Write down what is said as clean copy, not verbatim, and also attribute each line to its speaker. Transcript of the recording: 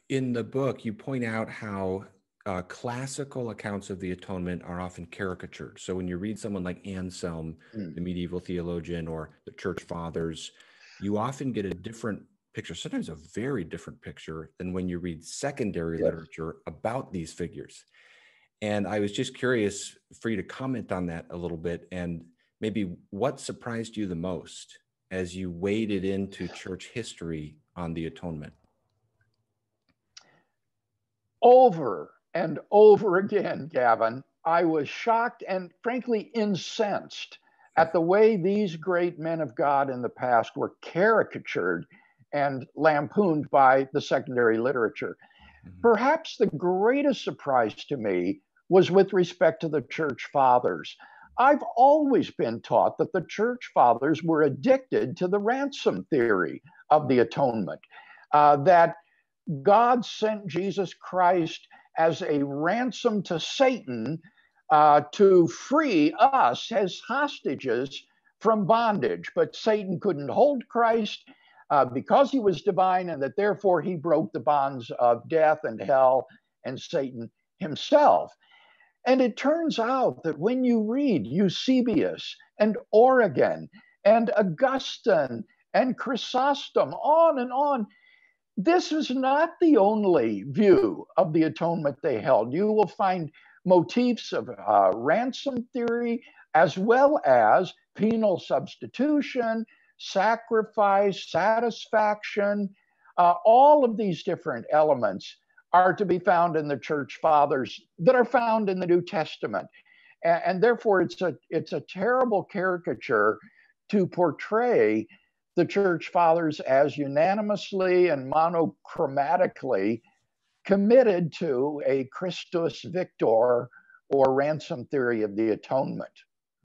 Speaker 1: In the book, you point out how classical accounts of the atonement are often caricatured. So when you read someone like Anselm, the medieval theologian, or the church fathers, you often get a different picture, sometimes a very different picture than when you read secondary literature about these figures. And I was just curious for you to comment on that a little bit, and maybe what surprised you the most as you waded into church history on the atonement.
Speaker 2: Over and over again, Gavin, I was shocked and frankly incensed at the way these great men of God in the past were caricatured and lampooned by the secondary literature. Perhaps the greatest surprise to me was with respect to the church fathers. I've always been taught that the church fathers were addicted to the ransom theory of the atonement, that God sent Jesus Christ as a ransom to Satan to free us as hostages from bondage. But Satan couldn't hold Christ because he was divine, and that therefore he broke the bonds of death and hell and Satan himself. And it turns out that when you read Eusebius and Origen and Augustine and Chrysostom, on, this is not the only view of the atonement they held. You will find motifs of ransom theory, as well as penal substitution, sacrifice, satisfaction. All of these different elements are to be found in the church fathers that are found in the New Testament. And therefore, it's a terrible caricature to portray the church fathers as unanimously and monochromatically committed to a Christus Victor or ransom theory of the atonement.